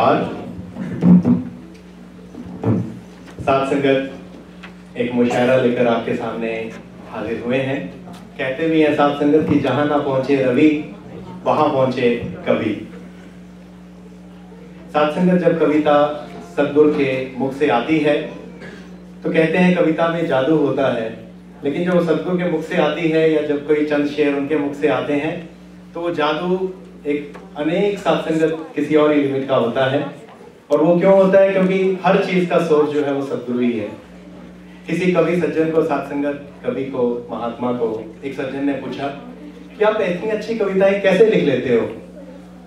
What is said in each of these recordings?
नमस्कार। साथ संगत एक मुशायरा लेकर आपके सामने हाजिर हुए हैं। कहते भी हैं साथ संगत की जहां ना पहुंचे रवि वहां पहुंचे कवि। साथ संगत जब कविता सद्गुरु के मुख से आती है तो कहते हैं कविता में जादू होता है, लेकिन जब सद्गुरु के मुख से आती है या जब कोई चंद शेर उनके मुख से आते हैं तो वो जादू एक अनेक सत्संगत किसी और ही लिमिट का होता है। और वो क्यों होता है? क्योंकि हर चीज का सोर्स जो है वो सद्गुरु ही है। किसी कवि सज्जन को, सत्संगत कवि को, महात्मा को एक सज्जन ने पूछा कि आप इतनी अच्छी कविताएं कैसे लिख लेते हो?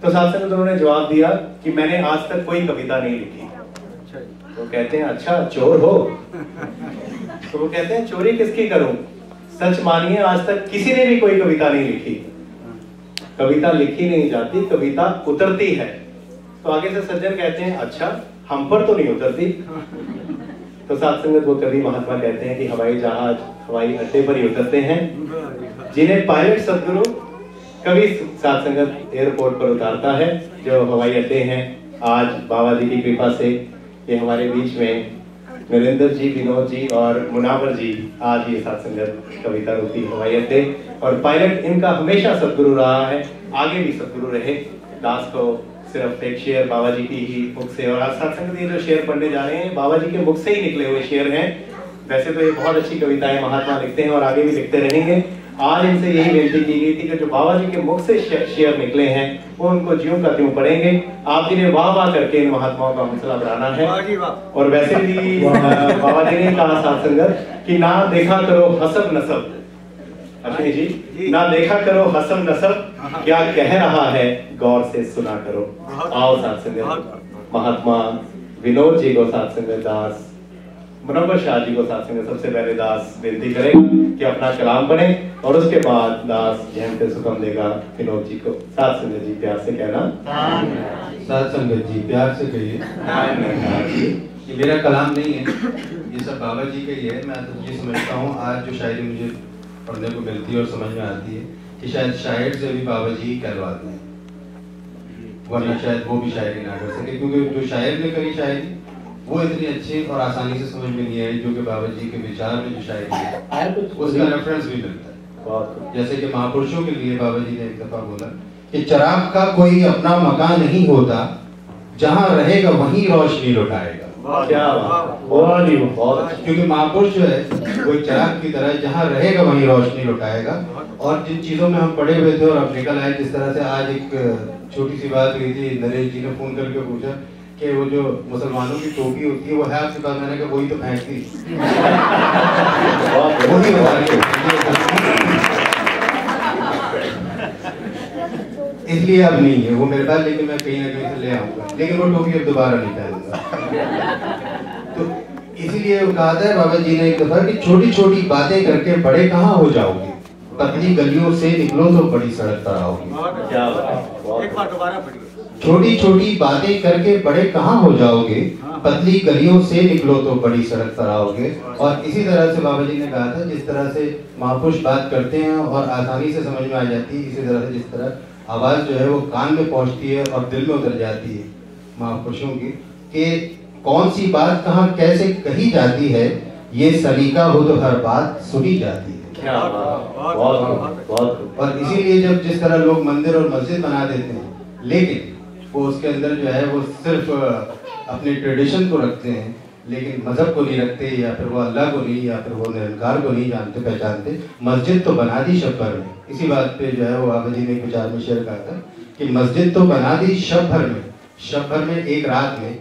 तो सत्संगत उन्होंने जवाब दिया कि मैंने आज तक कोई कविता नहीं लिखी। तो कहते हैं अच्छा चोर हो? तो वो कहते हैं चोरी किसकी करूं? सच मानिए आज तक किसी ने भी कोई कविता नहीं लिखी। कविता लिखी नहीं जाती, कविता उतरती है। तो आगे से सज्जन कहते हैं अच्छा हम पर तो नहीं उतरती। तो साथ संगत वो कवि महात्मा कहते हैं कि हवाई जहाज हवाई अड्डे पर ही उतरते हैं। जिन्हें पायलट सद्गुरु कवि साथ संगत एयरपोर्ट पर उतारता है। जो हवाई अड्डे हैं आज बाबा जी की कृपा से ये हमारे बीच में नरेंद्र जी, विनोद जी और मुनावर जी आज ये साथ संगत कविता रूपी हवाई अड्डे और पायलट इनका हमेशा सद्गुरु रहा है, आगे भी सद्गुरु रहे। दास को सिर्फ एक शेर बाबा जी की ही मुख से, और आज साथ संगत ये जो शेर पढ़ने जा रहे हैं बाबा जी के मुख से ही निकले हुए शेर हैं। वैसे तो ये बहुत अच्छी कविताएं महात्मा लिखते हैं और आगे भी लिखते रहेंगे। आज इनसे यही विनती की गई थी कि जो बाबा जी के मुख से शेर निकले हैं वो उनको ज्यों का त्यों पढ़ेंगे। आप जिन्हें वाह वाह करके इन महात्माओं का हौसला बढ़ाना है। और वैसे भी बाबा जी ने कहा साथ संगत कि ना देखा करो हसब नसब, अश्विनी जी ना देखा करो हसब नसब, क्या कह रहा है गौर से सुना करो। आओ साथ संगत महात्मा विनोद जी को, साथ संगत दास मुनव्वर शाह जी को साथ संगत सबसे पहले दास विनती करेगा कि अपना कलाम पढ़े और उसके बाद दास जहन पे सुकम देगा विनोद जी को। साथ संगत जी प्यार से कहना, साथ संगत जी प्यार से कहिए। ये मेरा कलाम नहीं है, ये सब बाबा जी का ही है। मैं तो ये समझता हूँ आज जो शायरी मुझे पढ़ने को मिलती है और समझ में आती है कि शायद शायर से भी बाबा जी ही कहलवाते हैं, वरना शायद वो भी शायरी ना कर सके। क्योंकि जो शायर ने करी शायरी वो इतनी अच्छी और आसानी से समझ में नहीं आई जो कि बाबा जी के विचार में जो शायरी है उसका रेफरेंस भी मिलता है। जैसे कि महापुरुषों के लिए बाबा जी ने एक दफा बोला कि चिराग का कोई अपना मकान नहीं होता, जहां रहेगा वहीं रोशनी लुटाएगा। क्या बात, क्योंकि महापुरुष जो है कोई चिराग की तरह जहां रहेगा वहीं रोशनी लुटाएगा। और जिन चीजों में हम पढ़े हुए थे और अब निकल आए, जिस तरह से आज एक छोटी सी बात हुई थी, नरेश जी ने फोन करके पूछा कि वो जो मुसलमानों की टोपी होती है वो है आपके पास? मैंने कहा वही तो फेंक दी। वही बता रही, इसलिए अब नहीं है वो मेरे पास, लेकिन मैं कहीं ना कहीं से ले आऊंगा, लेकिन वो टोपी अब दोबारा नहीं पहनूंगा। तो इसीलिए कहा था बाबा जी ने एक दफा कि छोटी छोटी बातें करके बड़े कहाँ हो जाओगे, पतली गलियों से निकलो तो बड़ी सड़क पर आओगे। एक बार दोबारा पढ़िए। छोटी छोटी बातें करके बड़े कहाँ हो जाओगे, पतली गलियों से निकलो तो बड़ी सड़क पर आओगे। और इसी तरह से बाबा जी ने कहा था जिस तरह से महापुरुष बात करते हैं और आसानी से समझ में आ जाती है, इसी तरह से जिस तरह आवाज जो है वो कान में पहुंचती है और दिल में उतर जाती है महापुरुषों की, कि कौन सी बात कहाँ कैसे कही जाती है, ये सलीका हो तो हर बात सुनी जाती है। और इसीलिए जब जिस तरह लोग मंदिर और मस्जिद बना देते हैं लेकिन वो उसके अंदर जो है वो सिर्फ अपने ट्रेडिशन को रखते हैं लेकिन मजहब को नहीं रखते, या फिर वो अल्लाह को नहीं, या फिर वो निरंकार को नहीं जानते पहचानते। मस्जिद तो बना दी शब भर में, इसी बात पे जो है वो बाबा जी ने एक विचार में शेयर कहा था कि मस्जिद तो बना दी शब भर में, शब भर में एक रात में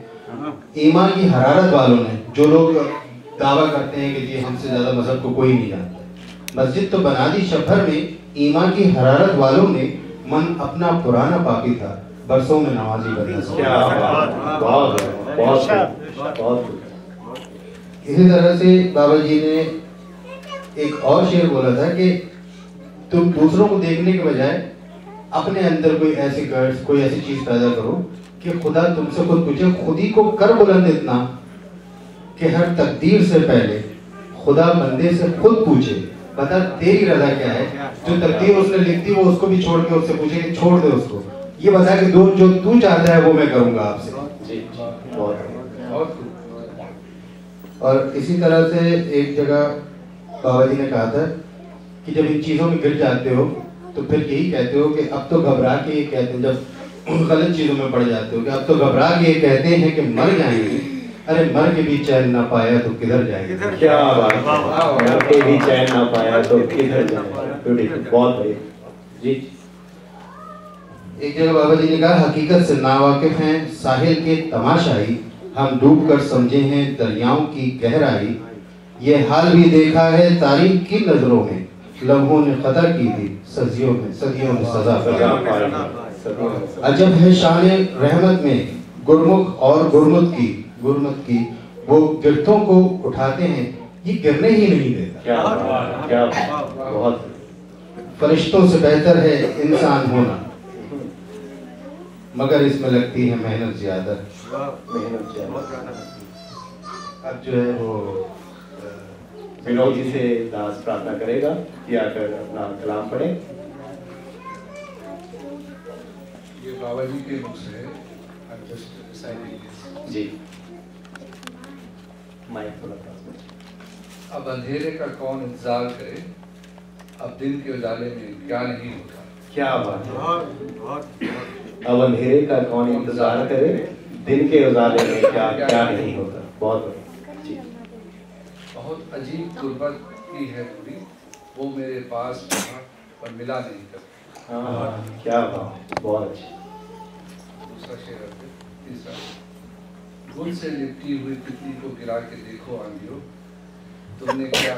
ईमान की हरारत वालों ने, जो लोग दावा करते हैं कि जी हमसे ज्यादा मजहब को कोई नहीं जानता, मस्जिद तो बना दी शब भर में ईमान की हरारत वालों ने, मन अपना पुराना पापी था बरसों में नमाजी बनना। इसी तरह से बाबा जी ने एक और शेर बोला था कि तुम दूसरों को देखने के बजाय अपने अंदर कोई ऐसी गर्ड्स, कोई ऐसी चीज पैदा करो कि खुदा तुमसे खुद पूछे, खुद ही को कर बुलंद इतना कि हर तकदीर से पहले खुदा बंदे से खुद पूछे बता तेरी रजा क्या है। जो तकदीर उसने लिख दी वो उसको भी छोड़ के उससे पूछे कि छोड़ दे उसको, ये बता कि जो तू चाहता है वो मैं करूंगा आपसे। बहुत। और इसी तरह से एक जगह बाबा जी ने कहा था कि जब इन चीज़ों में गिर जाते हो तो फिर यही कहते हो कि अब तो घबरा के ये कहते हैं, जब गलत चीज़ों में पड़ जाते हो कि अब तो घबरा के ये कहते हैं कि मर जाएंगे। अरे मर के भी चैन ना पाया तो किधर जाएंगे। क्या बात है, मर के भी चैन ना पाया तो किधर जाएंगे। बहुत बढ़िया जी। एक जगह बाबा जी ने कहा, हकीकत से नावाकिफ हैं साहिल के तमाशाई, हम डूब कर समझे हैं दरियाओं की गहराई। ये हाल भी देखा है तारीख की नजरों में, लम्हों ने कदर की थी सदियों में सजा पाई। अजब है शान रहमत में गुरमुख और गुरमत की वो गिरतों को उठाते हैं, ये गिरने ही नहीं देता। क्या बहुत। फरिश्तों से बेहतर है इंसान होना, मगर इसमें लगती है मेहनत ज्यादा। अब जो है वो विनोद जी से दास प्रार्थना करेगा कि आकर अपना कलाम पढ़े। ये बाबा जी के मुख से जी माइक थोड़ा पास। अब अंधेरे का कौन इंतजार करे, अब दिन के उजाले में क्या नहीं होता। क्या बात है। अब अंधेरे का कौन इंतजार करे, दिन के उजाले में क्या नहीं होता। बहुत जी। बहुत अजीब गुर्बत की है पूरी, वो मेरे पास था पर मिला नहीं कभी। हाँ क्या बात, बहुत अच्छी। दूसरा शेर है। तीसरा, गुल से लिपटी हुई तितली को गिरा के देखो आंधियो, तुमने क्या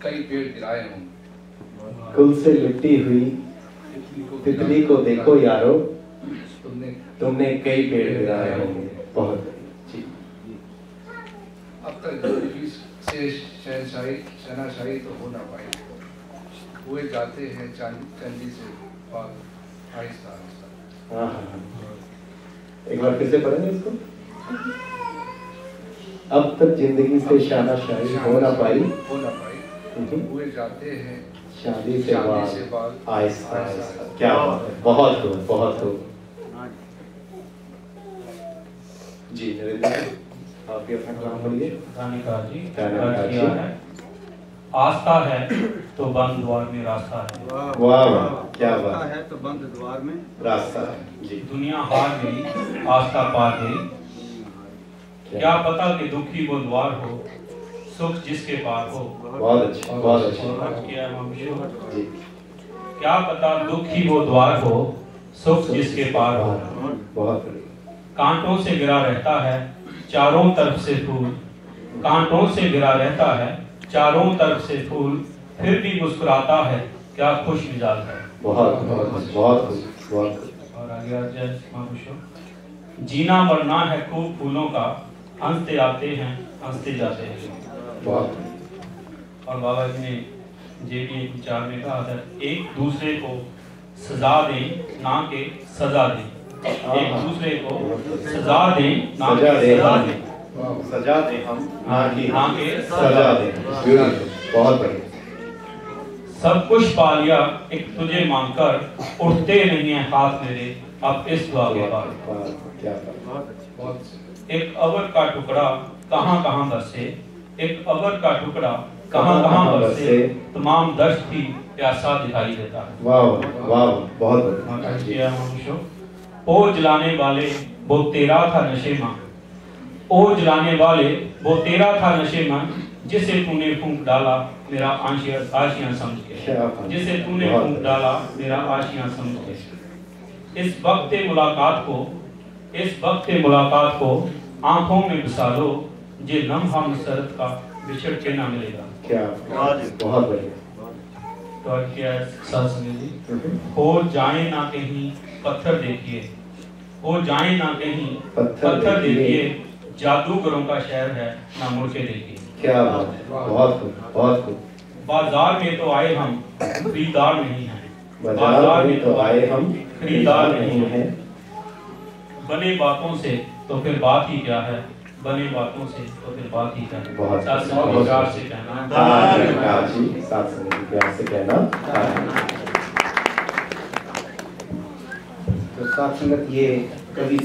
कई पेड़ गिराए होंगे। गुल से लिपटी हुई तितली को देखो यारो, तुमने कई पेड़ गिराए होंगे। बहुत जी। अब तक जिंदगी से शहनाशाही तो हो ना पाई, हुए जाते हैं चंदी से पार आहिस्ता आहिस्ता। हाँ, एक बार फिर से पढ़ेंगे इसको। अब तक जिंदगी से शानाशाही हो ना पाई, हुए जाते हैं शादी से बाद आहिस्ता आहिस्ता। क्या बात है, बहुत खूब बहुत खूब जी। नरेंद्र आप भी अपना कलाम पढ़िए। किया है, आस्था है तो बंद द्वार में रास्ता है। वाह वाह, क्या बात है तो बंद द्वार में रास्ता है जी। दुनिया हार गई आस्था पा गई, क्या पता कि दुखी वो द्वार हो, सुख जिसके पार हो। बहुत अच्छा बहुत अच्छा जी। क्या पता दुखी वो द्वार हो, सुख जिसके पार हो। बहुत। कांटों से घिरा रहता है चारों तरफ से फूल, कांटों से घिरा रहता है चारों तरफ से फूल, फिर भी मुस्कुराता है क्या खुश मिजाज है। बहुत बहुत बहुत। और आगे महापुरुषों, जीना मरना है खूब फूलों का, हंसते आते हैं हंसते जाते हैं। बहुत। और बाबा जी ने जेबी एक विचार में कहा था, एक दूसरे को सजा दें ना के सजा दें, एक दूसरे को सजा दें ना के सजा दें, सजा दें हम ना के सजा दें। बहुत बढ़िया। सब कुछ पा लिया एक तुझे मांगकर, उठते नहीं है हाथ मेरे अब इस दुआ के बाद। क्या एक अबर का टुकड़ा कहाँ कहाँ बरसे, एक अबर का टुकड़ा कहाँ कहाँ बरसे, तमाम दर्द भी प्यासा दिखाई देता है। वाह वाह बहुत बढ़िया। ओ जलाने वाले वो तेरा था नशे में, ओ जलाने वाले वो तेरा था नशे में, जिसे तूने फूंक डाला मेरा आशियां समझ के, जिसे तूने फूंक डाला मेरा आशियां समझ के। इस वक्त मुलाकात को आंखों में बसा लो, जे लम्हा मुसरत का बिछड़ के ना मिलेगा। क्या बहुत बढ़िया। तो क्या हो जाए ना कहीं पत्थर देखिए, हो जाए ना कहीं पत्थर देखिए, जादूगरों का शहर है ना मुड़ के देखिए। क्या बात है, बहुत खूब बहुत खूब। बाजार में तो आए हम खरीदार नहीं हैं, बाजार में तो आए हम खरीदार नहीं हैं। बने बातों से तो फिर बात ही क्या है, बने बातों से तो फिर बात ही क्या है। बहुत प्यार से कहना, प्यार से कहना। साथ संगत ये कवि